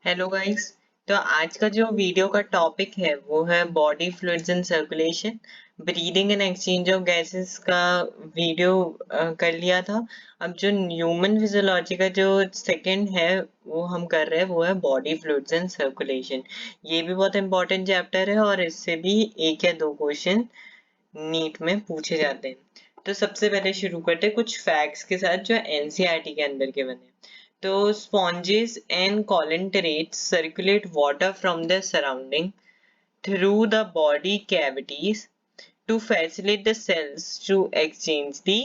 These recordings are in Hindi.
Hello guys. तो आज का जो वीडियो का टॉपिक है वो है body fluids and circulation. Breathing and exchange of gases का वीडियो कर लिया था। अब जो ह्यूमन फिजियोलॉजी का जो सेकंड है वो हम कर रहे हैं, वो है बॉडी फ्लूइड्स एंड सर्कुलेशन। ये भी बहुत इंपॉर्टेंट चैप्टर है और इससे भी एक या दो क्वेश्चन नीट में पूछे जाते हैं। तो सबसे पहले शुरू करते हैं कुछ फैक्ट्स के साथ जो एनसीईआरटी के अंदर के बने। तो sponges and colinterate circulate water from their surrounding through the body cavities to facilitate the cells to exchange the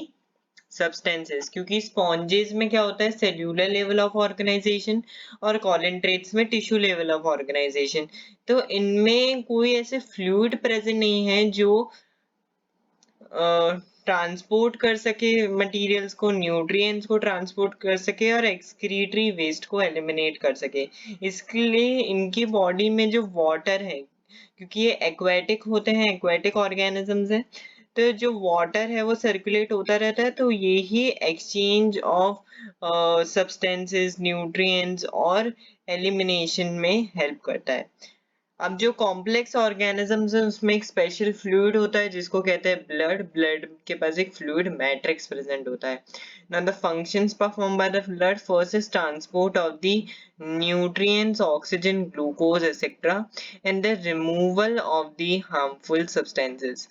substances। क्योंकि sponges में क्या होता है, सेल्यूलर लेवल ऑफ ऑर्गेनाइजेशन, और colintrates में टिश्यू लेवल ऑफ ऑर्गेनाइजेशन। तो इनमें कोई ऐसे फ्लूइड प्रेजेंट नहीं है जो ट्रांसपोर्ट कर सके मटेरियल्स को, न्यूट्रिएंट्स को ट्रांसपोर्ट कर सके और एक्सक्रीटरी वेस्ट को एलिमिनेट कर सके। इसके लिए इनकी बॉडी में जो वाटर है, क्योंकि ये एक्वेटिक होते हैं, एक्वेटिक ऑर्गेनिजम्स हैं, तो जो वाटर है वो सर्कुलेट होता रहता है, तो यही एक्सचेंज ऑफ सब्सटेंसेस, न्यूट्रिएंट्स और एलिमिनेशन में हेल्प करता है। अब जो कॉम्प्लेक्स ऑर्गेनिजम्स है उसमें एक स्पेशल फ्लूइड होता है जिसको कहते हैं ब्लड। ब्लड के पास एक फ्लूइड मैट्रिक्स प्रेजेंट होता है। Now the functions perform by the blood, first is transport of the nutrients, oxygen, glucose etcetera, and the removal of the harmful substances.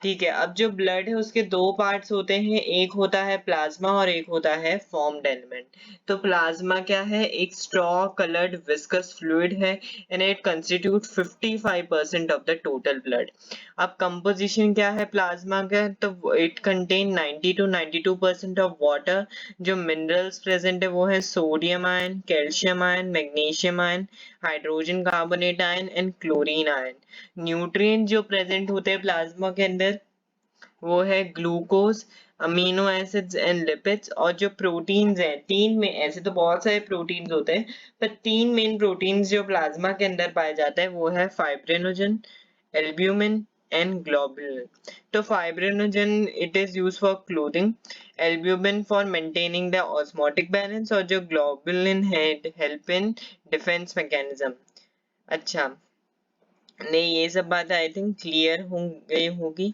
ठीक है, अब जो ब्लड है उसके दो पार्ट्स होते हैं, एक होता है प्लाज्मा और एक होता है फॉर्म्ड एलिमेंट। तो प्लाज्मा क्या है, एक स्ट्रॉ कलर्ड विस्कस फ्लूइड है and it constitute 55% of the total blood। अब composition क्या है प्लाज्मा का, तो it contain 90 to 92% of water। जो minerals present है वो है sodium ion, calcium ion, magnesium ion, hydrogen carbonate ion and chlorine ion. Nutrient जो प्रेजेंट होते हैं प्लाज्मा के अंदर वो है glucose, amino acids and lipids. और जो प्रोटीन्स हैं, तीन में, ऐसे तो बहुत सारे प्रोटीन्स होते हैं पर तीन मेन प्रोटीन्स जो प्लाज्मा के अंदर पाए जाते हैं वो है फाइब्रिनोजन, एल्ब्यूमिन एंड ग्लोबुलिन। तो fibrinogen it is use for clothing, albumin for maintaining the osmotic balance, और जो ग्लोबुलिन है हेल्प इन डिफेंस मैकेनिज्म। अच्छा, नहीं ये सब बात आई थिंक क्लियर हो गई होगी।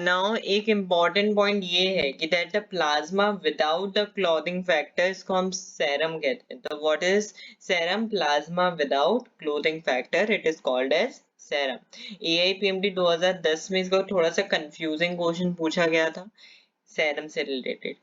नाउ एक इम्पॉर्टेंट पॉइंट ये है कि that the plasma without the clotting factor, इसको हम सेरम कहते हैं। तो what is serum? Plasma without clotting factor, it is called as serum. AIPMT 2010 में इसका थोड़ा सा कंफ्यूजिंग क्वेश्चन पूछा गया था सेरम से रिलेटेड।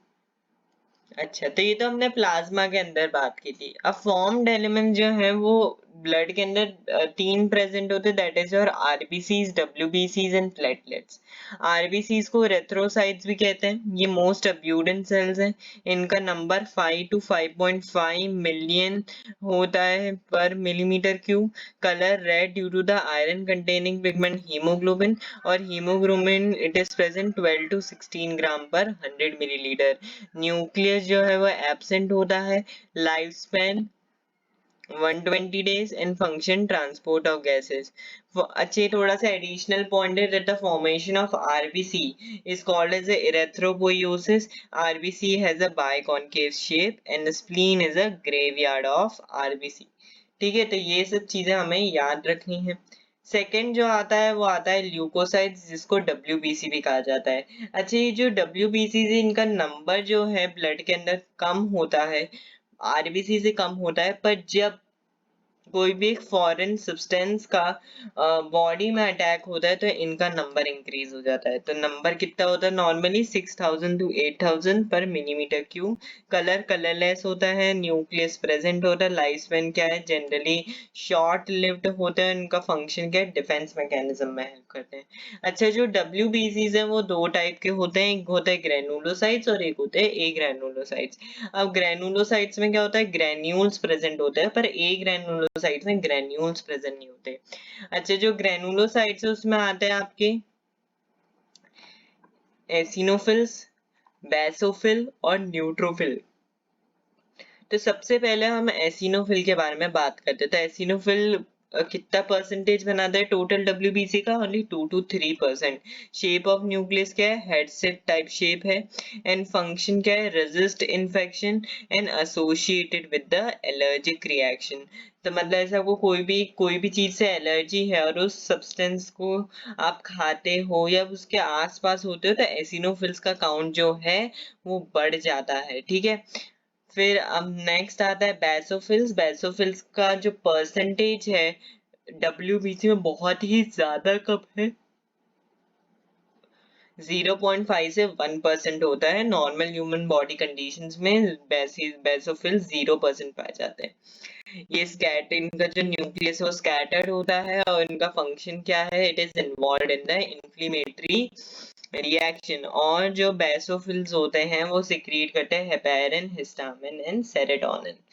अच्छा, तो ये तो हमने प्लाज्मा के अंदर बात की थी। अब फॉर्म्ड एलिमेंट जो है वो ब्लड के अंदर तीन प्रेजेंट होते हैं, दैट इज योर आरबीसीज, डब्ल्यूबीसीज एंड प्लेटलेट्स। आरबीसीज को इरेथ्रोसाइट्स भी कहते हैं। ये मोस्ट अब्यूडेंट सेल्स हैं। इनका नंबर 5 to 5.5 मिलियन होता है पर millimetre cube. Colour red due to the iron containing pigment haemoglobin, और haemoglobin it is present 12 to 16 gram पर 100 मिलीलीटर। न्यूक्लियस जो है वो एब्सेंट होता है। Life span 120 days and function transport of gases। अच्छे, थोड़ा सा एडिशनल पॉइंट है that the formation of RBC is called as a erythropoiesis। RBC has a biconcave shape and the spleen is a graveyard of RBC। ठीक है, तो ये सब चीजें हमें याद रखनी है। सेकेंड जो आता है वो आता है ल्यूकोसाइट्स, जिसको WBC भी कहा जाता है। अच्छा, ये जो WBC है इनका नंबर जो है ब्लड के अंदर कम होता है, आरबीसी से कम होता है, पर जब कोई भी एक फॉरेन सब्सटेंस का बॉडी में अटैक होता है तो इनका नंबर इंक्रीज हो जाता है। तो नंबर कितना होता है नॉर्मली 6000 to 8000 पर मिलीमीटर क्यूब। कलर कलरलेस होता है, न्यूक्लियस प्रेजेंट होता है। लाइफ स्पैन क्या है, जनरली शॉर्ट लिव्ड होता है। इनका फंक्शन क्या है, डिफेंस मैकेनिज्म में हेल्प करते हैं। अच्छा, जो WBCs है वो दो टाइप के होते हैं, एक होता है ग्रेनुलोसाइट्स और एक होते हैं ए ग्रेनुलोसाइट्स। अब ग्रेनुलोसाइट्स में क्या होता है, ग्रेन्यूल्स प्रेजेंट होते हैं, पर ए ग्रेनुलोसाइट्स में ग्रेन्यूल्स प्रेजेंट नहीं होते। अच्छा, जो ग्रेनुलोसाइट्स है उसमें आते हैं आपके एसिनोफिल्स, बेसोफिल और न्यूट्रोफिल। तो सबसे पहले हम एसिनोफिल के बारे में बात करते हैं। तो एसिनोफिल कितना परसेंटेज बनाता है टोटल WBC का? Only 2 to 3%। Shape of nucleus क्या है? हेड सेट टाइप शेप है। एंड फंक्शन क्या है? Resist infection and associated with the allergic reaction. तो मतलब ऐसा आपको कोई भी चीज से एलर्जी है और उस सब्सटेंस को आप खाते हो या उसके आसपास होते हो तो एसिनोफिल्स का काउंट जो है वो बढ़ जाता है। ठीक है, फिर अब नेक्स्ट आता है बेसोफिल्स। बेसोफिल्स का जो परसेंटेज है WBC में बहुत ही ज्यादा कम है, 0.5 से 1% होता है। नॉर्मल ह्यूमन बॉडी कंडीशंस में बेसोफिल 0% पाए जाते हैं। ये इनका जो न्यूक्लियस है वो स्कैटर्ड होता है और इनका फंक्शन क्या है? It is involve in the inflammatory reaction. और जो बेसोफिल्स होते हैं वो सिक्रीट करते हैं हेपेरिन, हिस्टामिन एंड सेरोटोनिन।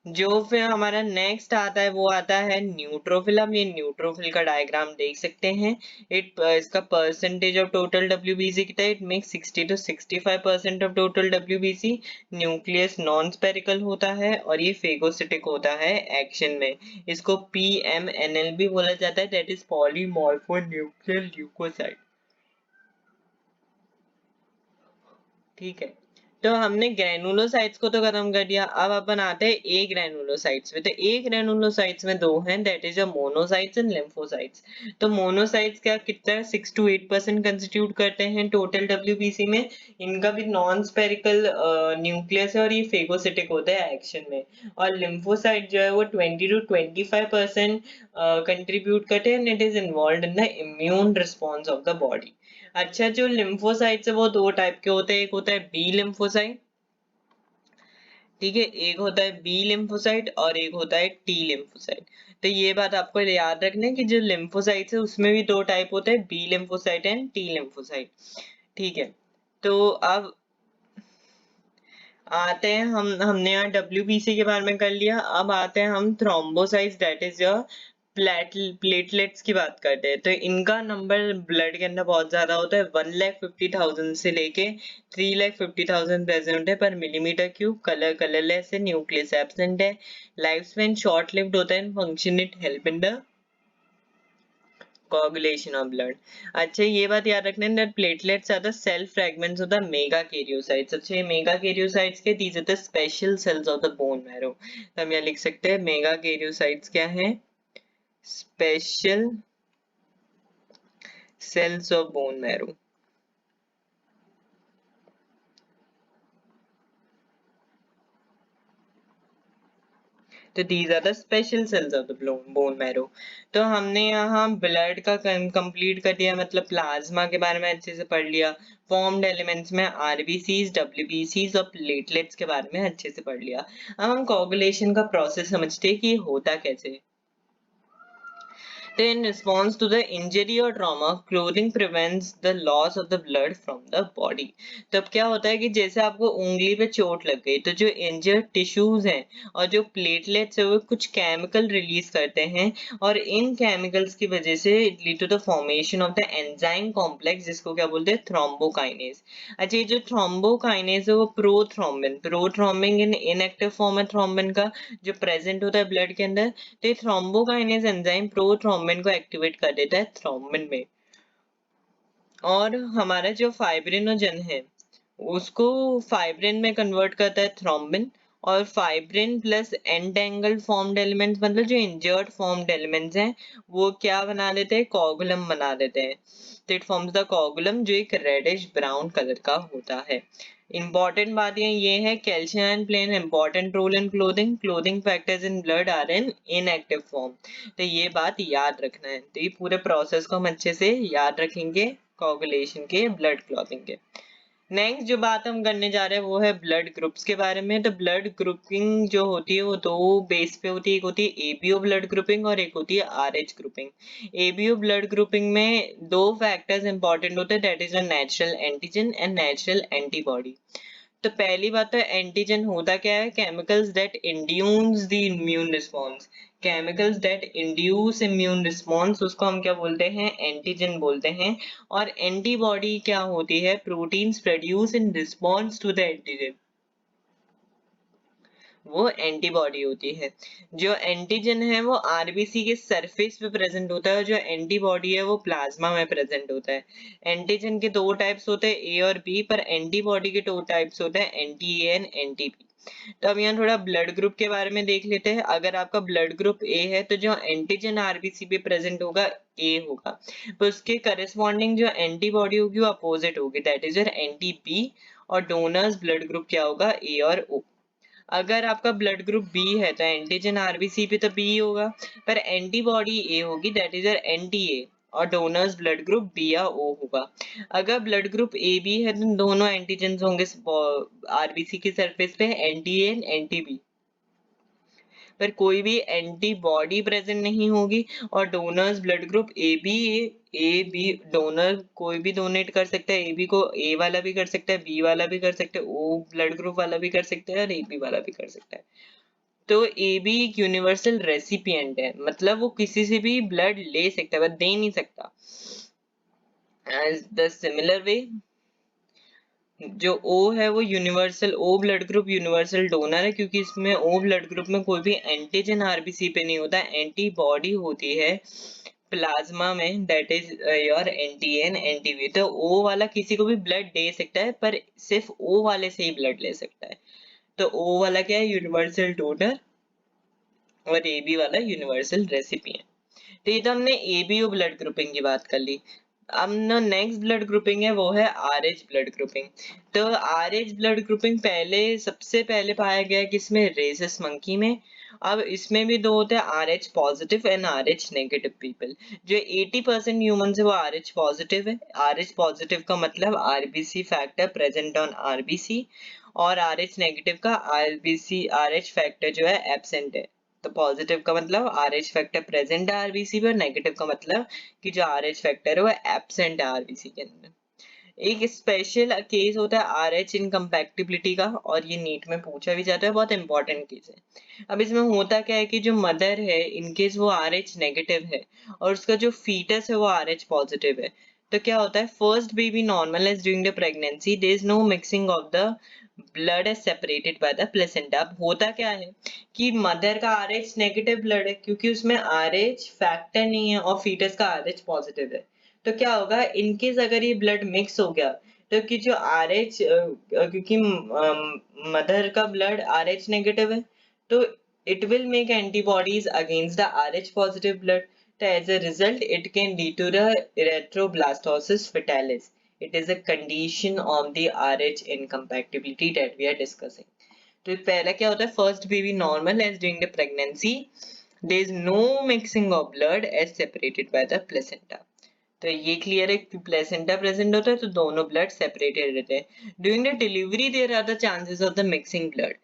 जो फिर हमारा नेक्स्ट आता है वो आता है न्यूट्रोफिल। हम ये न्यूट्रोफिल का डायग्राम देख सकते हैं। इसका परसेंटेज ऑफ टोटल WBC कितना है? It makes 60 to 65% of total WBC। Nucleus non spherical होता है और ये फेगोसिटिक होता है एक्शन में। इसको PMNL भी बोला जाता है, दैट इज पॉलीमॉर्फोन्यूक्लियर ल्यूकोसाइड। ठीक है, तो हमने ग्रेनुलोसाइट्स को तो खत्म कर दिया। अब अपन आते हैं ए ग्रेनुलोसाइट्स में। तो ए ग्रेनुलोसाइट्स में दो हैं, that is monocytes and lymphocytes. तो मोनोसाइट्स क्या कितना 6 to 8% कंस्टिट्यूट करते हैं टोटल WBC में। इनका भी नॉन स्पेरिकल न्यूक्लियस है और ये फेगोसिटिक होते हैं एक्शन में। और लिम्फोसाइट जो है वो 20 to 25% कंट्रीब्यूट करते हैं, it is involve in the immune response of the body. अच्छा, जो लिम्फोसाइट्स है वो दो टाइप के होते हैं, एक होता है बी लिम्फोसाइट। ठीक है, एक होता है बी लिम्फोसाइट और एक होता है टी लिम्फोसाइट। तो ये बात आपको याद रखना है कि जो लिम्फोसाइट्स है उसमें भी दो टाइप होते हैं, B lymphocyte and T lymphocyte. ठीक है, तो अब आते हैं हमने यहाँ WBC के बारे में कर लिया। अब आते हैं हम thrombocytes, that is your platelets की बात करते हैं। तो इनका नंबर ब्लड के अंदर बहुत ज्यादा होता है, 1,50,000 से लेके 3,50,000 प्रेजेंट है पर मिलीमीटर क्यूब। कलर कलरलेस है, न्यूक्लियस एब्सेंट है, लाइफ स्पेन शॉर्ट लिव्ड होता है, function it help in the coagulation of blood। अच्छा, ये बात याद रखना है that platelets are the cell fragments of the megakaryocytes। अच्छा, ये megakaryocytes के these are the special cells of the bone marrow। तो हम यहाँ लिख सकते हैं megakaryocytes क्या है? Special cells of bone marrow। तो these are the special cells of the bone marrow। तो हमने यहाँ ब्लड का कंप्लीट कर दिया, मतलब प्लाज्मा के बारे में अच्छे से पढ़ लिया। फॉर्म्ड एलिमेंट्स में RBCs, WBCs और प्लेटलेट्स के बारे में अच्छे से पढ़ लिया। अब हम कोगुलेशन का प्रोसेस समझते हैं कि ये होता कैसे है। तो in response to the injury or trauma, clothing prevents the loss of the blood from the body। तो अब क्या होता है कि जैसे आपको उंगली पे चोट लग गई तो जो इंजर्ड टिश्यूज हैं और जो प्लेटलेट्स है वो कुछ केमिकल रिलीज करते हैं और इन केमिकल्स की वजह से it lead to the formation of the enzyme complex, जिसको क्या बोलते हैं? थ्रोम्बोकाइनेज। अच्छा, ये जो थ्रोम्बोकाइनेज है वो प्रोथ्रोम्बिन इन इनएक्टिव फॉर्म है थ्रोम्बिन का, जो प्रेजेंट होता है ब्लड के अंदर। तो थ्रोम्बोकाइनेज एंजाइम प्रोथ्रोम्बिन को एक्टिवेट कर देता है थ्रोम्बिन में। और हमारा जो फाइब्रिनोजन है उसको फाइब्रिन में कन्वर्ट करता है थ्रोम्बिन। और fibrin plus entangled formed elements, मतलब जो इंजर्ड फॉर्म्ड एलिमेंट्स हैं वो क्या बना देते हैं? कोगुलम बना देते हैं। तो इट फॉर्म्स द कोगुलम जो एक रेडिश ब्राउन कलर का होता है। इंपॉर्टेंट बात ये है calcium ion play an important role in clotting factors in blood are in inactive form. तो ये बात याद रखना है। तो ये पूरे प्रोसेस को हम अच्छे से याद रखेंगे कोगुलेशन के, ब्लड क्लॉटिंग के। नेक्स्ट जो बात हम करने जा रहे हैं वो है ब्लड ग्रुप्स के बारे में। तो ब्लड ग्रुपिंग जो होती है वो दो बेस पे होती है, एक होती है ABO ब्लड ग्रुपिंग और एक होती है RH grouping. ABO blood grouping में दो फैक्टर्स इंपॉर्टेंट होते हैं, that is a natural antigen and natural antibody. तो पहली बात तो एंटीजन होता क्या है? Chemicals that induce the immune response. Chemicals that induce immune response उसको हम क्या बोलते हैं? एंटीजन बोलते हैं। और एंटीबॉडी क्या होती है? Proteins produce in response to the antigen. वो एंटीबॉडी होती है। जो एंटीजन है वो आरबीसी के सरफेस पे प्रेजेंट होता है, जो एंटीबॉडी है वो प्लाज्मा में प्रेजेंट होता है। एंटीजन के दो टाइप्स होते हैं, ए और बी, पर एंटीबॉडी के दो टाइप्स होते हैं, anti A and anti B. तो अब यहाँ थोड़ा ब्लड ग्रुप के बारे में देख लेते हैं। अगर आपका ब्लड ग्रुप ए है तो जो एंटीजन आरबीसी पे प्रेजेंट होगा ए होगा, तो उसके करस्पॉन्डिंग जो एंटीबॉडी होगी वो अपोजिट होगी, that is your anti B. और डोनर्स ब्लड ग्रुप क्या होगा, ए और ओ। अगर आपका ब्लड ग्रुप बी है तो एंटीजन आरबीसी पे तो बी होगा, पर एंटीबॉडी ए होगी, दैट इज एंटी ए। और डोनर्स ब्लड ग्रुप बी या ओ होगा। अगर ब्लड ग्रुप ए बी है तो दोनों एंटीजन होंगे आरबीसी की सरफेस पे, एंटी ए एंटी बी, पर कोई भी एंटीबॉडी प्रेजेंट नहीं होगी। और donors blood group A B donor कोई भी डोनेट कर सकता है, ए बी को ए वाला भी कर सकता है, बी वाला भी कर सकता है, ओ ब्लड ग्रुप वाला भी कर सकता है और ए बी वाला भी कर सकता है। तो ए बी एक यूनिवर्सल रेसिपिएंट है, मतलब वो किसी से भी ब्लड ले सकता है, बट दे नहीं सकता। एज द सिमिलर वे, जो O है वो universal, O blood group universal donor है, क्योंकि इसमें O ब्लड ग्रुप में कोई भी एंटीजन आरबीसी पे नहीं होता, एंटीबॉडी होती है प्लाज्मा में, दैट इज योर एंटीएन एंटीवी। तो O वाला किसी को भी ब्लड दे सकता है, पर सिर्फ O वाले से ही ब्लड ले सकता है। तो O वाला क्या है, यूनिवर्सल डोनर, और AB वाला यूनिवर्सल रेसिपिएंट। तो ये तो हमने ABO ब्लड ग्रुपिंग की बात कर ली। अब ना नेक्स्ट ब्लड ग्रुपिंग है वो है RH ब्लड ग्रुपिंग। तो RH ब्लड ग्रुपिंग सबसे पहले पाया गया किसमें, रेसस मंकी में। अब इसमें भी दो होते हैं, RH positive and RH negative people. जो 80% ह्यूमन है वो RH पॉजिटिव है। RH पॉजिटिव का मतलब RBC factor present on RBC, और RH नेगेटिव का RBC RH फैक्टर जो है एब्सेंट है। तो पॉजिटिव का मतलब RH फैक्टर प्रेजेंट है आरबीसी पे, और नेगेटिव का मतलब कि जो RH फैक्टर है वो एब्सेंट है आरबीसी के अंदर। एक स्पेशल केस होता है RH इनकम्पैटिबिलिटी का, और ये नीट में पूछा भी जाता है, बहुत इंपॉर्टेंट केस है। अब इसमें होता क्या है कि जो मदर है, इनकेस वो RH नेगेटिव है और उसका जो फीटस है वो RH पॉजिटिव है, तो क्या होता है, first baby normal as during the pregnancy, there is no mixing of the blood is separated by the placenta. अब होता क्या है कि मदर का RH नेगेटिव ब्लड है, क्योंकि उसमें RH फैक्टर नहीं है और फीटस का RH पॉजिटिव है। तो क्या होगा, इनकेस अगर ये ब्लड मिक्स हो गया, तो कि जो RH क्योंकि मदर का ब्लड RH नेगेटिव है, तो it will make antibodies against the RH positive blood. So as a result, it can lead to the erythroblastosis fetalis. It is a condition of the RH incompatibility that we are discussing. तो पहला क्या होता है, first baby normal as during the pregnancy, there is no mixing of blood as separated by the placenta. तो ये क्लियर है कि प्लेसेंटा प्रेजेंट होता है तो दोनों ब्लड सेपरेटेड रहते हैं। During the delivery there are the chances of the mixing blood.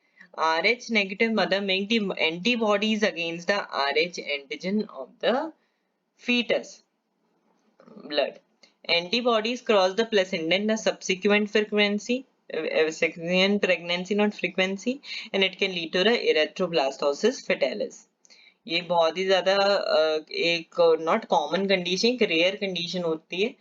RH negative mother make the antibodies against the RH antigen of the fetus blood. Antibodies cross the placenta in the subsequent frequency, subsequent pregnancy, not frequency, and it can lead to the erythroblastosis fetalis. ये बहुत ही ज्यादा एक नॉट कॉमन कंडीशन, एक रेयर कंडीशन होती है,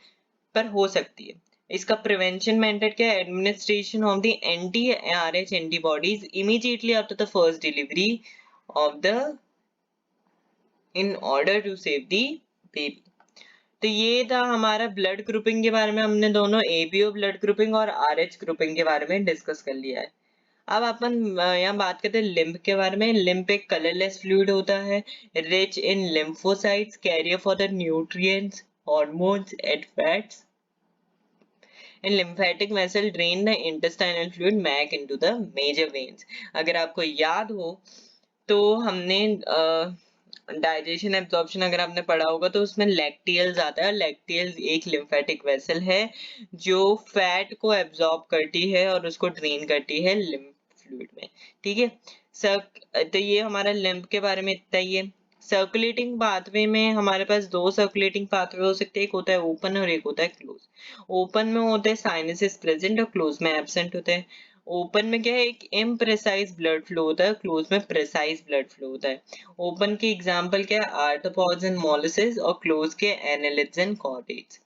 पर हो सकती है। इसका प्रिवेंशन मेथड क्या है, administration of the anti RH antibodies immediately after the first delivery of the, in order to save the baby. तो ये था हमारा ब्लड ग्रुपिंग के बारे में, हमने दोनों ABO ब्लड ग्रुपिंग और RH ग्रुपिंग के बारे में डिस्कस कर लिया है। अब अपन यहाँ बात करते हैं लिम्फ के बारे में। लिम्फ एक कलरलेस फ्लूइड होता है, rich in lymphocytes, carrier for the nutrients, hormones and fats, and lymphatic vessel drain the intestinal fluid back into the major veins. अगर आपको याद हो तो हमने डाइजेशन एब्जॉर्प्शन अगर आपने पढ़ा होगा तो उसमें लैक्टियल्स आता है। लैक्टियल्स एक लिम्फेटिक वेसल है जो फैट को एब्जॉर्ब करती है और उसको ड्रेन करती है लिम्फ फ्लूइड में, ठीक है। तो ये हमारा लिम्फ के बारे में इतना ही है। सर्कुलेटिंग पाथवे में हमारे पास दो सर्कुलेटिंग पाथवे हो सकते हैं, एक होता है ओपन और एक होता है क्लोज। ओपन में होते हैं साइनसेस प्रेजेंट और क्लोज में एब्सेंट होते हैं। ओपन में क्या है, एक इम्प्रेसाइज ब्लड फ्लो होता है, क्लोज में प्रेसाइज ब्लड फ्लो होता है। ओपन के एग्जांपल क्या है, आर्थ्रोपोड्स एंड मोलस्किस, और क्लोज के एनालिड्स एंड कॉर्डेट्स।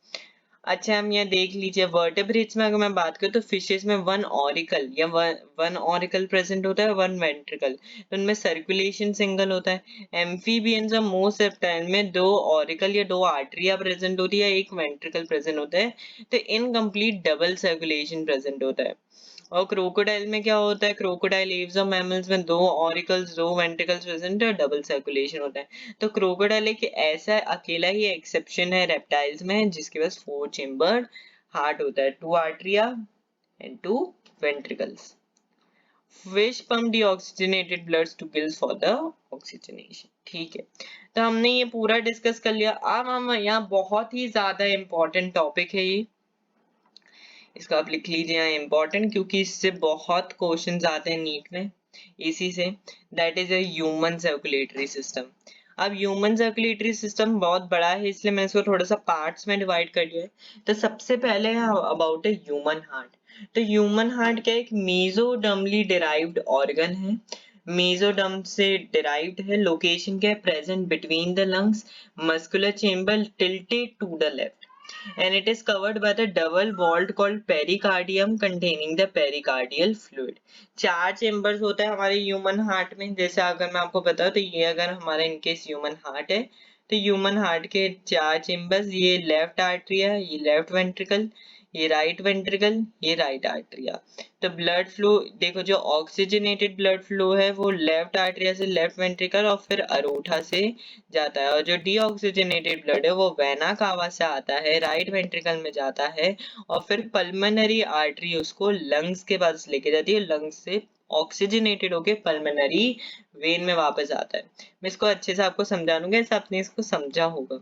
अच्छा हम यहाँ देख लीजिए वर्टेब्रेट्स में अगर मैं बात करूँ तो फिशेस में वन ऑरिकल या वन ऑरिकल प्रेजेंट होता है, वन वेंट्रिकल, तो उनमें सर्कुलेशन सिंगल होता है। एम्फीबियंस और मोस्ट रेप्टाइल में दो ऑरिकल या दो आर्टरिया प्रेजेंट होती है, एक वेंट्रिकल प्रेजेंट होता है, तो इनकम्प्लीट डबल सर्कुलेशन प्रेजेंट होता है। और क्रोकोडाइल में क्या होता है, क्रोकोडाइल एव्स और मैमल्स में दो ऑरिकल्स दो वेंट्रिकल्स प्रेजेंट है, डबल सर्कुलेशन होता है। तो क्रोकोडाइल एक ऐसा अकेला ही एक्सेप्शन है रेप्टाइल्स में जिसके पास फोर चेम्बर्ड हार्ट होता है, two atria and two ventricles. Fish pump deoxygenated blood to gills for the oxygenation। ठीक है, तो हमने ये पूरा डिस्कस कर लिया। अब हम यहाँ बहुत ही ज्यादा इंपॉर्टेंट टॉपिक है ये, इसको आप लिख लीजिए यहाँ इम्पोर्टेंट, क्योंकि इससे बहुत क्वेश्चंस आते हैं नीट में इसी से। That is a human circulatory system. अब ह्यूमन सर्कुलेटरी सिस्टम बहुत बड़ा है, इसलिए मैंने इसको थोड़ा सा पार्ट्स में डिवाइड कर दिया है। तो सबसे पहले है अबाउट ए ह्यूमन हार्ट। तो ह्यूमन हार्ट क्या एक मेसोडर्मली डिराइव्ड ऑर्गन है, मेसोडर्म से डिराइव्ड है। लोकेशन क्या है, present between the lungs, muscular chamber tilted to the left, and it is covered by the double vault called pericardium containing the pericardial fluid। चार चेम्बर्स होता है हमारे ह्यूमन हार्ट में। जैसे अगर मैं आपको बताऊं तो ये अगर हमारा इनकेस ह्यूमन हार्ट है तो ह्यूमन हार्ट के चार चेम्बर्स, ये लेफ्ट आर्टरिया, ये लेफ्ट वेंट्रिकल, ये राइट वेंट्रिकल, ये राइट आर्टरिया। तो ब्लड फ्लो देखो, जो ऑक्सीजनेटेड ब्लड फ्लो है वो लेफ्ट आर्टरिया से लेफ्ट वेंट्रिकल और फिर अरोटा से जाता है, और जो डीऑक्सीजनेटेड ब्लड है वो वेना कावा से आता है, राइट वेंट्रिकल में जाता है, और फिर पल्मोनरी आर्टरी उसको लंग्स के पास लेके जाती है, लंग्स से ऑक्सीजनेटेड होके पल्मोनरी वेन में वापस आता है। मैं इसको अच्छे से आपको समझा दूंगा, ऐसे आपने इसको समझा होगा।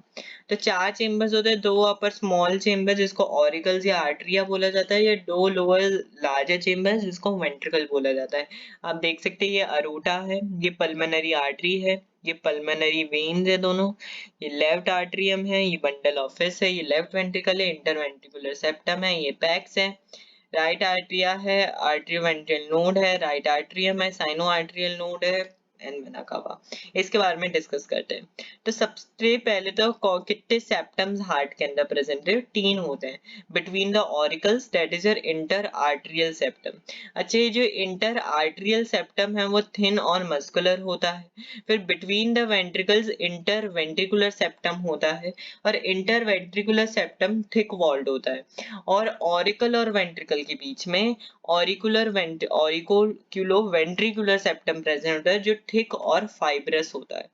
तो चार चेम्बर्स होते हैं, दो अपर स्मॉल चेम्बर जिसको ऑरिकल्स या आर्टरिया बोला जाता है, या दो लोअर लार्जर चेम्बर्स जिसको वेंट्रिकल बोला जाता है। आप देख सकते हैं ये अरोटा है, ये पल्मोनरी आर्टरी है, ये पल्मोनरी वेन्स है दोनों, ये लेफ्ट आर्टरियम है, ये बंडल ऑफ फिश है, ये लेफ्ट वेंट्रिकल है, इंटरवेंट्रिकुलर सेप्टम है, ये पैक्स है, राइट आर्टरिया है, आर्टरियोवेंट्रियल नोड है, राइट आर्टरियम है, साइनो आर्टरियल नोड है, एंड वेना कावा। इसके बारे में डिस्कस करते हैं। तो सबसे पहले तो कितने सेप्टम्स हार्ट के अंदर प्रेजेंट है, तीन होते हैं between the auricles, that is your inter atrial septum. अच्छा, ये जो इंटर आर्टरियल सेप्टम है वो थिन और मस्कुलर होता है। फिर between the ventricles inter ventricular septum होता है, और inter ventricular septum thick walled होता है। और ऑरिकल और वेंट्रिकल के बीच में ऑरिकुलो वेंट्रिकुलर सेप्टम प्रेजेंट होता है, जो थिक और फाइब्रस होता है।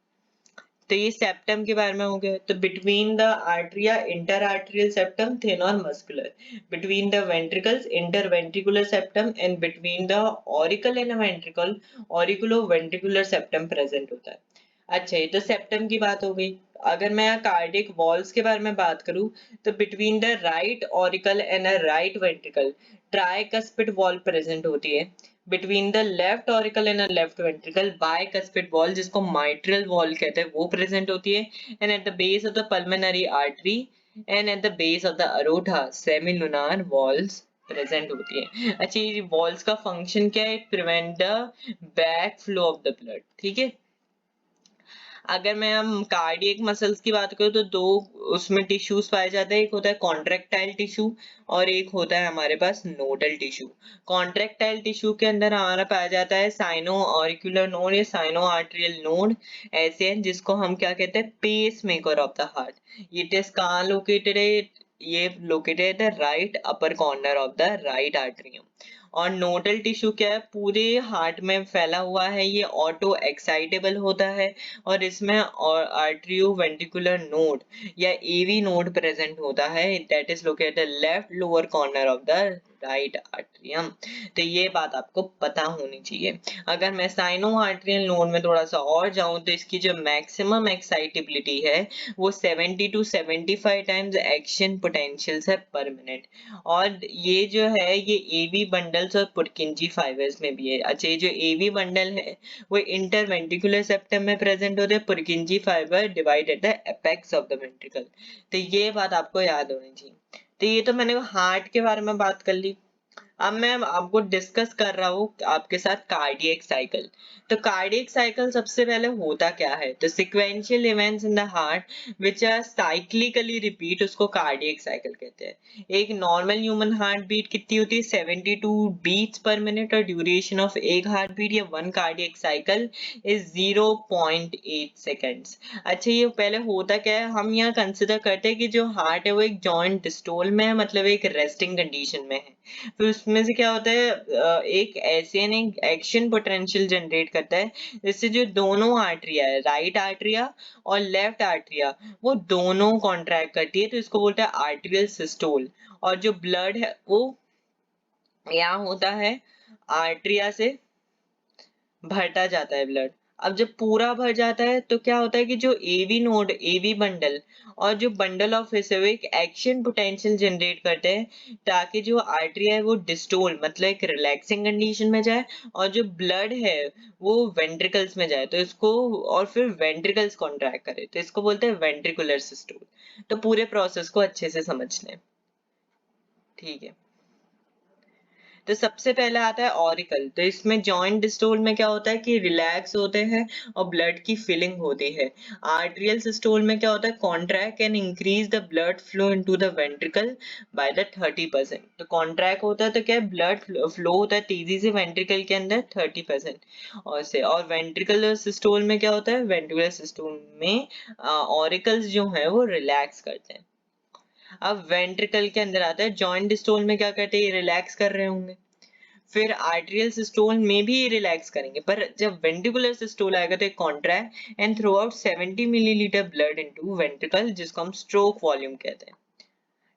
तो ये सेप्टम के बारे में हो गया। तो between the atria inter atrial septum thin और muscular, between the ventricles inter ventricular septum, and between the auricle and ventricle auriculo ventricular septum present होता है। अच्छा, ये तो सेप्टम की बात हो गई। अगर मैं कार्डियक वॉल्स के बारे में बात करूं तो between the right auricle and a right ventricle tricuspid valve present होती है। Between the left auricle and left ventricle bicuspid valve, जिसको माइट्रल वॉल कहते हैं, वो प्रेजेंट होती है। And at the base of the pulmonary artery and at the base of the aorta semilunar valves present होती है। अच्छा, ये वॉल्स का फंक्शन क्या है, prevent the back flow of the blood. ठीक है, अगर मैं हम कार्डियक मसल्स की बात करूँ तो दो उसमें टिश्यूज पाए जाते हैं, एक होता है कॉन्ट्रेक्टाइल टिश्यू और एक होता है हमारे पास नोडल टिश्यू। कॉन्ट्रेक्टाइल टिश्यू के अंदर हमारा पाया जाता है साइनो ऑरिकुलर नोड या साइनो आर्टरियल नोड, ऐसे हैं जिसको हम क्या कहते हैं, pace maker of the heart. It is कहाँ लोकेटेड है, ये लोकेटेड है right upper corner of the right atrium. और नोडल टिश्यू क्या है, पूरे हार्ट में फैला हुआ है, ये ऑटो एक्साइटेबल होता है, और इसमें आर्टरियो वेंट्रिकुलर नोड या एवी नोड प्रेजेंट होता है, that is located left lower corner of the right atrium. तो ये बात आपको पता होनी चाहिए। अगर मैं साइनो आर्टरियल नोड में थोड़ा सा और जाऊं तो इसकी जो मैक्सिमम एक्साइटेबिलिटी है वो 70 to 75 टाइम्स एक्शन पोटेंशियल है पर मिनट। और ये जो है ये एवी बंडल्स और पुरकिंजी फाइबर्स में भी है। अच्छा, ये जो एवी बंडल है वो इंटरवेंट्रिकुलर सेप्टम में प्रेजेंट होते हैं, पुरकिंजी fibre divide at the apex of the ventricle. तो ये बात आपको याद होनी चाहिए। तो ये तो मैंने हार्ट के बारे में बात कर ली। अब मैं आपको डिस्कस कर रहा हूँ आपके साथ कार्डियक साइकिल। तो कार्डियक साइकिल सबसे पहले होता क्या है, तो sequential events in the heart which are cyclically repeat, उसको कार्डियक साइकिल कहते हैं। एक नॉर्मल ह्यूमन हार्ट बीट कितनी होती है, 72 बीट्स पर मिनट, और ड्यूरेशन ऑफ एक हार्ट बीट या one cardiac cycle is 0.8 seconds. अच्छा, ये पहले होता क्या है, हम यहाँ कंसिडर करते हैं कि जो हार्ट है वो एक जॉइंट डिस्टोल में है, मतलब एक रेस्टिंग कंडीशन में है। फिर उसमें से क्या होता है, एक एसियन एक एक्शन पोटेंशियल जनरेट करता है, जिससे जो दोनों आर्टरिया है, राइट आर्टरिया और लेफ्ट आर्टरिया, वो दोनों कॉन्ट्रैक्ट करती है, तो इसको बोलते हैं आर्टेरियल सिस्टोल। और जो ब्लड है वो यहाँ होता है आर्टरिया से भरता जाता है ब्लड। अब जब पूरा भर जाता है तो क्या होता है कि जो एवी नोड, एवी बंडल और जो बंडल ऑफ है वो एक एक्शन पोटेंशियल जनरेट करते हैं, ताकि जो आर्टरी है वो डिस्टोल मतलब एक रिलैक्सिंग कंडीशन में जाए, और जो ब्लड है वो वेंट्रिकल्स में जाए, तो इसको, और फिर वेंट्रिकल्स कॉन्ट्रैक्ट करे, तो इसको बोलते हैं वेंट्रिकुलर सिस्टोल। तो पूरे प्रोसेस को अच्छे से समझ लें, ठीक है। तो सबसे पहले आता है ऑरिकल। तो इसमें जॉइंट डिस्टोल में क्या होता है कि रिलैक्स होते हैं और ब्लड की फिलिंग होती है। आर्टेरियल सिस्टोल में क्या होता है, contract can increase the blood flow into the ventricle by the 30%। तो कॉन्ट्रैक्ट होता है तो क्या है, ब्लड फ्लो होता है तेजी से वेंट्रिकल के अंदर 30% और वेंट्रिकुलर सिस्टोल में क्या होता है, वेंट्रिकुलर सिस्टोल में ऑरिकल्स जो है वो रिलैक्स करते हैं। अब वेंट्रिकल के अंदर आता है, जॉइंट डिस्टोल में क्या करते हैं, रिलैक्स कर रहे होंगे। फिर आर्टेरियल सिस्टोल में भी रिलैक्स करेंगे, पर जब वेंट्रिकुलर सिस्टोल आएगा तो एक contract and throw out 70 millilitre blood into ventricle, जिसको हम स्ट्रोक वॉल्यूम कहते हैं।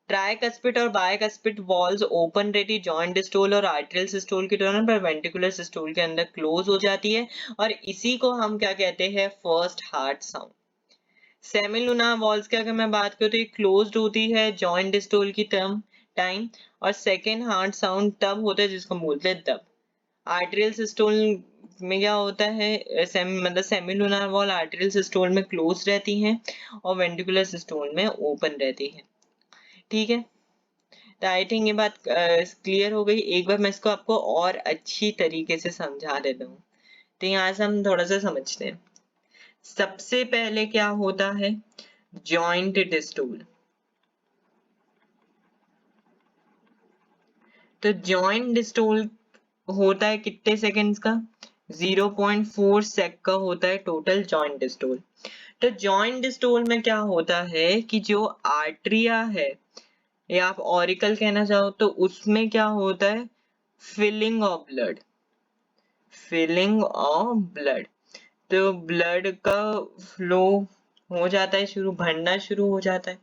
ट्राइकस्पिड और बायकस्पिड वॉल्स ओपन रहती जॉइंट डिस्टोल और आर्टेरियल सिस्टोल के दौरान, पर वेंट्रिकुलर सिस्टोल के अंदर क्लोज हो जाती है, और इसी को हम क्या कहते हैं, first heart sound. Semilunar walls की अगर मैं बात करूं तो ये क्लोज्ड होती है जॉइंट डिस्टोल की टर्म टाइम, और सेकेंड हार्ट साउंड तब होता है जिसको बोलते हैं तब। आर्टेरियल सिस्टोल में क्या होता है, मतलब सेमिलुनार वॉल आर्टेरियल सिस्टोल में क्लोज रहती हैं और वेंट्रिकुलर सिस्टोल में ओपन रहती है, ठीक है। तो आई थिंक ये बात क्लियर हो गई। एक बार मैं इसको आपको और अच्छी तरीके से समझा देता हूँ, तो यहाँ से हम थोड़ा सा समझते हैं। सबसे पहले क्या होता है, जॉइंट डिस्टोल। तो जॉइंट डिस्टोल होता है कितने सेकंड्स का, 0.4 सेक का होता है टोटल जॉइंट डिस्टोल। तो जॉइंट डिस्टोल में क्या होता है कि जो आर्टरिया है, या आप ऑरिकल कहना चाहो, तो उसमें क्या होता है, filling of blood, filling of blood. तो ब्लड का फ्लो हो जाता है, शुरू भरना शुरू हो जाता है।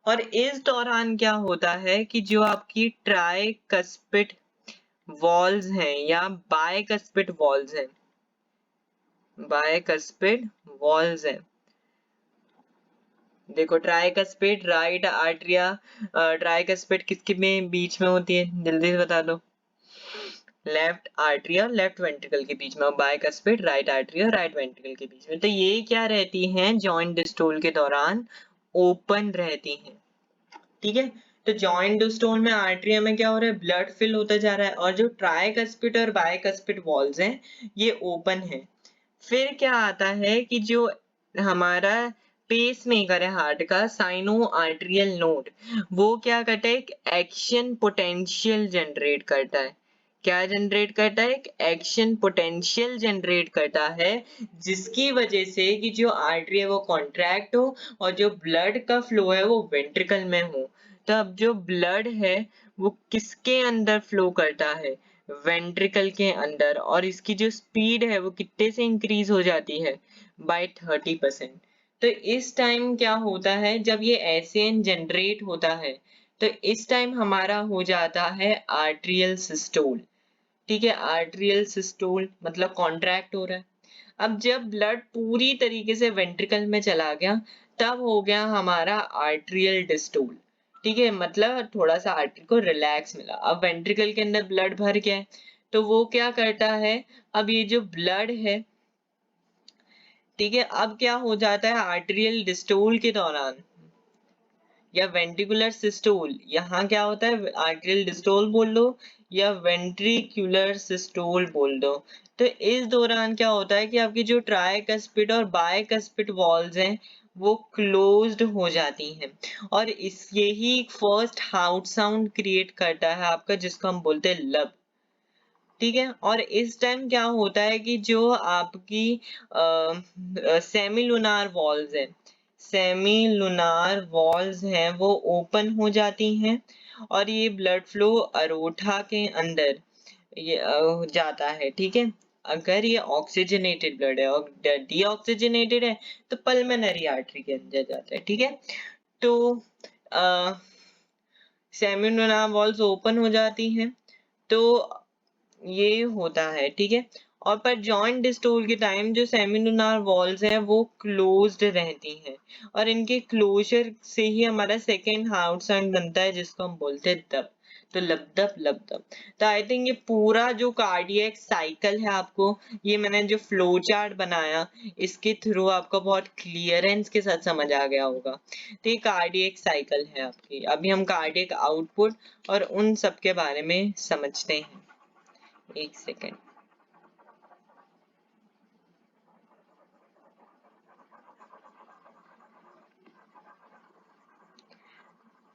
और इस दौरान क्या होता है कि जो आपकी ट्राइकस्पिड वॉल्स हैं या बायकस्पिड वॉल्स हैं, बायकस्पिड वॉल्स हैं, देखो ट्राइकस्पिड राइट आर्टरिया, ट्राइकस्पिड किसके में बीच में होती है, जल्दी से बता दो, लेफ्ट आर्टरिया लेफ्ट वेंट्रिकल के बीच में, और बायकस्पिड राइट आर्टरिया राइट वेंट्रिकल के बीच में। तो ये क्या रहती हैं, जॉइंट डिस्टोल के दौरान ओपन रहती हैं, ठीक है। तो जॉइंट डिस्टोल में आर्टरिया में क्या हो रहा है, ब्लड फिल होता जा रहा है, और जो ट्राइकस्पिड और बायकस्पिड वॉल्स हैं ये ओपन है। फिर क्या आता है कि जो हमारा पेस मेकर है हार्ट का, साइनो आर्टरियल नोड, वो क्या करता है, एक एक्शन पोटेंशियल जनरेट करता है। क्या जनरेट करता है, एक एक्शन पोटेंशियल जनरेट करता है, जिसकी वजह से कि जो आर्टरी है वो कॉन्ट्रैक्ट हो और जो ब्लड का फ्लो है वो वेंट्रिकल में हो। तो अब जो ब्लड है वो किसके अंदर फ्लो करता है, वेंट्रिकल के अंदर, और इसकी जो स्पीड है वो कितने से इंक्रीज हो जाती है, बाय 30%। तो इस टाइम क्या होता है, जब ये एसएन जनरेट होता है, तो इस टाइम हमारा हो जाता है आर्टरियल सिस्टोल, ठीक है। आर्टरियल सिस्टोल मतलब कॉन्ट्रैक्ट हो रहा है। अब जब ब्लड पूरी तरीके से वेंट्रिकल में चला गया, तब हो गया हमारा आर्टरियल डिस्टोल, ठीक है, मतलब थोड़ा सा आर्टरी को रिलैक्स मिला। अब वेंट्रिकल के अंदर ब्लड भर गया है, तो वो क्या करता है, अब ये जो ब्लड है, ठीक है, अब क्या हो जाता है आर्टरियल डिस्टोल के दौरान, या वेंट्रिकुलर सिस्टोल, यहाँ क्या होता है आर्टेरियल डिस्टोल बोल दो या वेंट्रिकुलर सिस्टोल बोल दो। तो इस दौरान क्या होता है कि आपकी जो ट्राइकस्पिड और बाइकस्पिड वॉल्स हैं वो क्लोज्ड हो जाती हैं और इस यही फर्स्ट हाउट साउंड क्रिएट करता है आपका, जिसको हम बोलते हैं लब। ठीक है, और इस टाइम क्या होता है कि जो आपकी सेमिलुनार वॉल्स है, सेमिलुनार वॉल्स हैं वो ओपन हो जाती हैं और ये ब्लड फ्लो अरोठा के अंदर ये जाता है। ठीक है, अगर ये ऑक्सीजनेटेड ब्लड है और डीऑक्सीजनेटेड है तो पल्मोनरी आर्टरी के अंदर जाता है। ठीक है, तो सेमिलुनार वॉल्स ओपन हो जाती हैं तो ये होता है। ठीक है, और पर जॉइंट डिस्टोल के टाइम जो सेमिलुनार वॉल्स हैं वो क्लोज्ड रहती हैं और इनके क्लोजर से ही हमारा सेकेंड हार्ट साउंड बनता है, जिसको हम बोलते हैं दब। तो लबदब लबदब। तो आई थिंक ये पूरा जो कार्डियक साइकिल है आपको, ये मैंने जो फ्लो चार्ट बनाया इसके थ्रू आपको बहुत क्लियरेंस के साथ समझ आ गया होगा। तो ये कार्डियक साइकिल है आपकी। अभी हम कार्डियक आउटपुट और उन सब के बारे में समझते हैं। एक सेकेंड।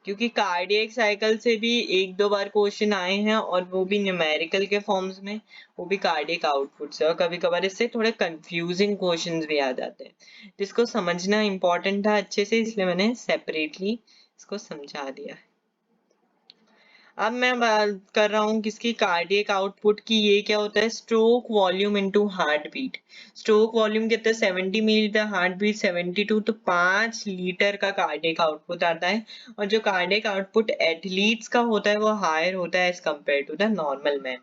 क्योंकि कार्डियक साइकिल से भी एक दो बार क्वेश्चन आए हैं और वो भी न्यूमेरिकल के फॉर्म्स में, वो भी कार्डियक आउटपुट से, और कभी कभार इससे थोड़े कंफ्यूजिंग क्वेश्चंस भी आ जाते हैं, जिसको समझना इंपॉर्टेंट था अच्छे से, इसलिए मैंने सेपरेटली इसको समझा दिया। अब मैं बात कर रहा हूँ किसकी, कार्डियक आउटपुट की। ये क्या होता है, stroke volume into heart beat. Stroke volume कितना है 70 मिलीलीटर, हार्ट बीट 72, तो 5 लीटर का कार्डियक आउटपुट आता है। और जो कार्डियक आउटपुट एथलीट्स का होता है वो हायर होता है as compare to the normal man.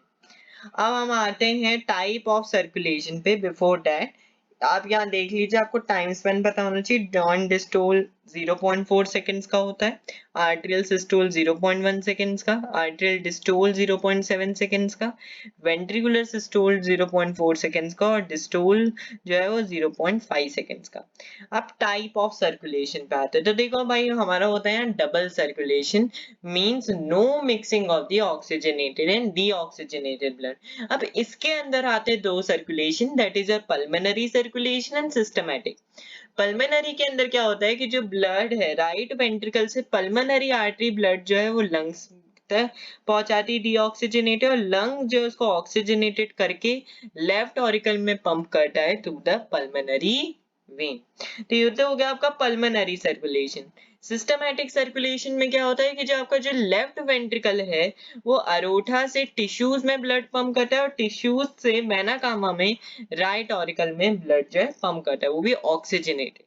अब हम आते हैं टाइप ऑफ सर्कुलेशन पे। बिफोर दैट आप यहाँ देख लीजिए, आपको टाइम स्पेन पता होना चाहिए। जॉइंट डिस्टोल 0.4 सेकेंड्स का होता है, आर्टेरियल सिस्टोल 0.1 सेकेंड्स का, आर्टेरियल डिस्टोल 0.7 सेकेंड्स का, वेंट्रिकुलर सिस्टोल 0.4 सेकेंड्स का और डिस्टोल जो है वो 0.5 सेकेंड्स का। अब टाइप ऑफ सर्कुलेशन पे आते हैं, तो देखो भाई हमारा होता है यहाँ double circulation, means no mixing of the oxygenated and deoxygenated blood. अब इसके अंदर आते हैं दो circulation, that is a pulmonary circulation and systematic. Pulmonary के अंदर क्या होता है कि जो ब्लड है राइट वेंट्रिकल से पल्मोनरी आर्टरी ब्लड जो है वो लंग्स तक पहुंचाती डीऑक्सीजनेटेड, और लंग जो है उसको ऑक्सीजनेटेड करके लेफ्ट ऑरिकल में पंप करता है टू द पल्मोनरी वेन। तो ये तो हो गया आपका पल्मोनरी सर्कुलेशन। सिस्टमैटिक सर्कुलेशन में क्या होता है कि जो आपका जो लेफ्ट वेंट्रिकल है वो अरोठा से टिश्यूज में ब्लड पंप करता है और टिश्यूज से वेना कावा में राइट ऑरिकल में ब्लड जो है पंप करता है, वो भी ऑक्सीजनेटेड।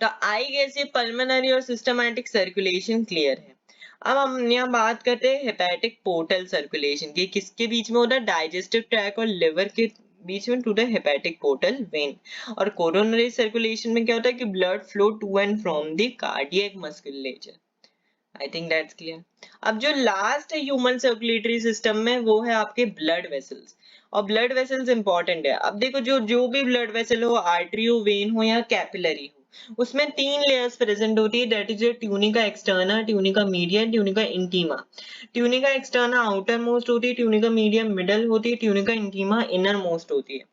तो आई गेस ये पल्मोनरी और सिस्टमैटिक सर्कुलेशन क्लियर है। अब हम यहाँ बात करते हैं हेपेटिक पोर्टल सर्कुलेशन की। किसके बीच में होता है, डाइजेस्टिव ट्रैक और लिवर के बीच में to the hepatic portal vein. और कोरोनरी सर्कुलेशन में क्या होता है कि blood flow to and from the cardiac musculature. I think that's clear. अब जो लास्ट है ह्यूमन सर्कुलेटरी सिस्टम में, वो है आपके ब्लड वेसल्स। और ब्लड वेसल्स इंपॉर्टेंट है। अब देखो जो जो भी ब्लड वेसल हो, आर्टरी हो, वेन हो या कैपिलरी हो, उसमें 3 लेयर्स प्रेजेंट होती है, that is tunica externa, tunica media, tunica intima. Tunica externa outer most होती है, ट्यूनिका मीडिया मिडल होती है, ट्यूनिका इंटीमा इनर मोस्ट होती है।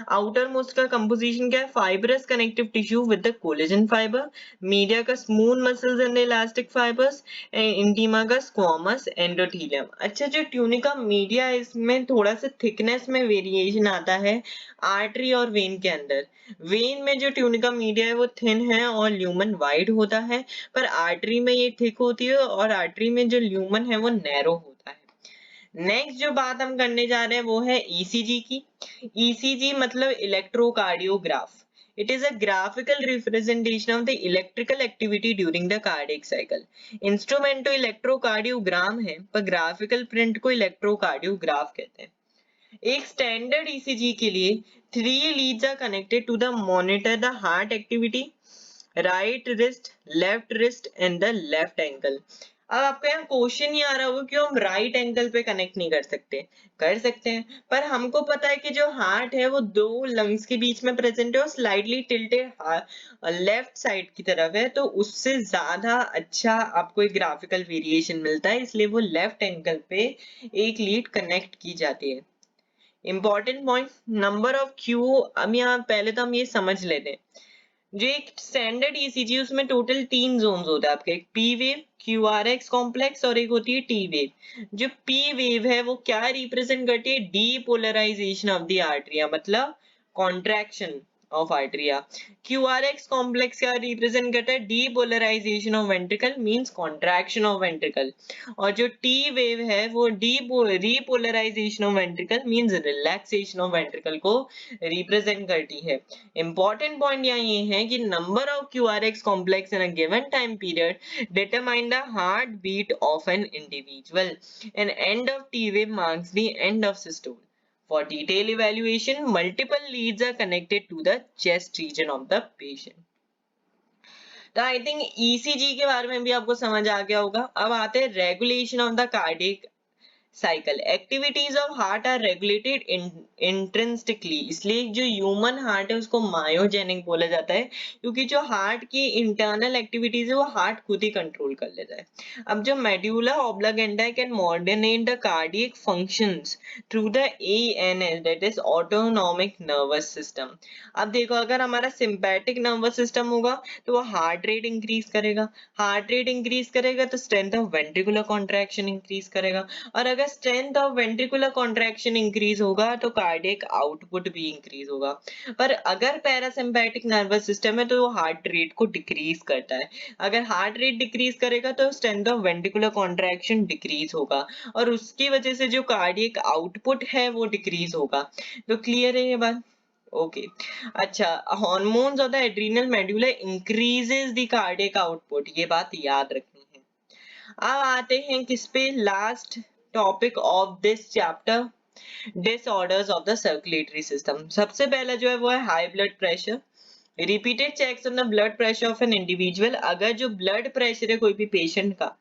आउटर मोस्ट का कंपोजिशन क्या है, fibrous connective tissue with the collagen fiber, media का smooth muscles and elastic fibers, intima का स्क्वामस एंडोथेलियम। अच्छा, जो ट्यूनिका मीडिया है इसमें थोड़ा सा थिकनेस में वेरिएशन आता है आर्टरी और वेन के अंदर। वेन में जो ट्यूनिका मीडिया है वो थिन है और ल्यूमन वाइड होता है, पर आर्टरी में ये थिक होती है और आर्टरी में जो ल्यूमन है वो नैरो होता है। नेक्स्ट जो बात हम करने जा रहे हैं वो है ईसीजी की। ईसीजी मतलब electrocardiograph. It is a graphical representation of the electrical activity during the cardiac cycle. Instrument तो इलेक्ट्रोकार्डियोग्राम है, पर ग्राफिकल प्रिंट को इलेक्ट्रोकार्डियोग्राफ कहते हैं। एक स्टैंडर्ड ईसीजी के लिए 3 leads are connected to the monitor the heart activity, right wrist, left wrist and the left ankle. अब आपको यहाँ क्वेश्चन ही आ रहा होगा क्यों हम राइट एंगल पे कनेक्ट नहीं कर सकते हैं, पर हमको पता है कि जो हार्ट है वो दो लंग्स के बीच में प्रेजेंट है और स्लाइटली टिल्टेड लेफ्ट साइड की तरफ है, तो उससे ज्यादा अच्छा आपको एक ग्राफिकल वेरिएशन मिलता है, इसलिए वो लेफ्ट एंगल पे एक लीड कनेक्ट की जाती है। Important point, number of Q, अब यहाँ पहले तो हम ये समझ लेते हैं, जो एक स्टैंडर्ड ईसीजी उसमें टोटल 3 जोन्स होता है आपके, एक पी वेव, क्यूआरएक्स कॉम्प्लेक्स और एक होती है टी वेव। जो पी वेव है वो क्या रिप्रेजेंट करती है, डीपोलराइजेशन ऑफ द आर्टरिया, मतलब contraction of atria. QRS complex क्या रिप्रेजेंट करता है, depolarisation of ventricle means contraction of ventricle, और जो टी वेव है वो repolarisation of ventricle means relaxation of ventricle को रिप्रेजेंट करती है। इंपॉर्टेंट पॉइंट यहाँ ये है कि number of QRS complex in a given time period determine the heart beat of an individual, and end of T wave marks the end of systole. For detailed evaluation, multiple leads are connected to the chest region of the patient. तो आई थिंक ईसीजी के बारे में भी आपको समझ आ गया होगा। अब आते हैं regulation of the cardiac cycle. Activities of heart are regulated intrinsically, इसलिए जो ह्यूमन हार्ट है उसको मायोजेनिक बोला जाता है, क्योंकि जो हार्ट की इंटरनल एक्टिविटीज है वो हार्ट खुद ही कंट्रोल कर लेता है। अब जो medulla oblongata can moderate the cardiac functions through the ANS, that is autonomic nervous system. अब देखो, अगर हमारा सिंपैथिक नर्वस सिस्टम होगा तो वो हार्ट रेट इंक्रीज करेगा, हार्ट रेट इंक्रीज करेगा तो strength of ventricular contraction increase करेगा, और अगर strength of ventricular contraction increase होगा तो कार्डियक आउटपुट भी इंक्रीज होगा। पर अगर पैरासिम्पैथिक नर्वस सिस्टम है तो वो हार्ट रेट को डिक्रीज करता है, अगर हार्ट रेट डिक्रीज करेगा तो strength of ventricular contraction decrease होगा, और उसकी वजह से जो कार्डियक आउटपुट है वो डिक्रीज होगा। तो क्लियर है ये बात? ओके अच्छा, hormones of the adrenal medulla increases the cardiac output, ये बात याद रखनी है। अब आते हैं किस पे, last topic of this chapter, disorders of the circulatory system. सबसे पहला जो है वो है high blood pressure. Repeated checks on the blood pressure of an individual, अगर जो ब्लड प्रेशर है कोई भी पेशेंट का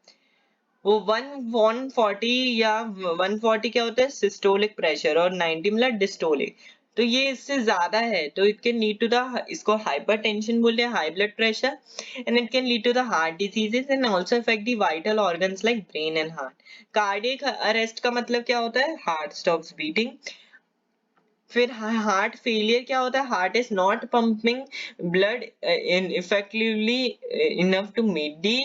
वो 140 या 140 क्या होता है सिस्टोलिक प्रेशर, और 90 मतलब डिस्टोलिक, तो ये इससे ज्यादा है तो it can lead to the, इसको हाइपरटेंशन बोलते हैं, high blood pressure, and it can lead to the heart diseases and also affect the vital organs like brain and heart. Cardiac arrest का मतलब क्या होता है, हार्ट स्टॉप्स बीटिंग। फिर हार्ट फेलियर क्या होता है, heart is not pumping blood in effectively enough to meet the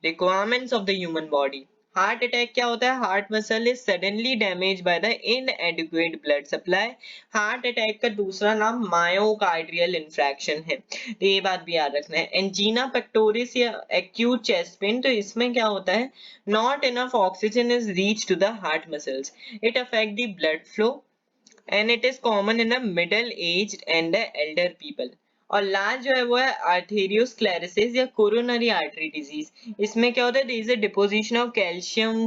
requirements of the human body. Heart attack क्या होता है, heart muscle is suddenly damage by the इनएडिक्वेट blood supply. Heart attack का दूसरा नाम मायोकार्डियल इंफ्रैक्शन है, तो ये बात भी याद रखना है। एंजीना पेक्टोरिस या एक्यूट चेस्ट पेन, तो इसमें क्या होता है, not enough oxygen is reach to the heart muscles, it affect the blood flow and it is common in the middle aged and the elder people। और लास्ट जो है वो है आर्थेरियोस्क्लेरोसिस या कोरोनरी आर्टरी डिजीज। इसमें क्या होता है, there is a deposition of calcium,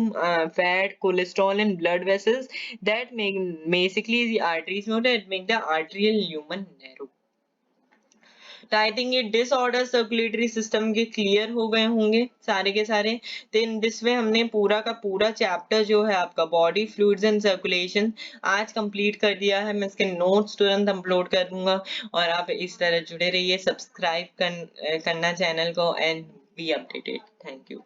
fat, cholesterol in blood vessels that make basically the arteries में होता है, it make the arterial lumen narrow। तो आई थिंक ये डिसऑर्डर सर्कुलेटरी सिस्टम के क्लियर हो गए होंगे सारे के सारे। तो इन दिस वे हमने पूरा का पूरा चैप्टर जो है आपका बॉडी फ्लूइड्स एंड सर्कुलेशन आज कंप्लीट कर दिया है। मैं इसके नोट्स तुरंत अपलोड कर दूंगा और आप इस तरह जुड़े रहिए, सब्सक्राइब करना चैनल को and be updated. Thank you.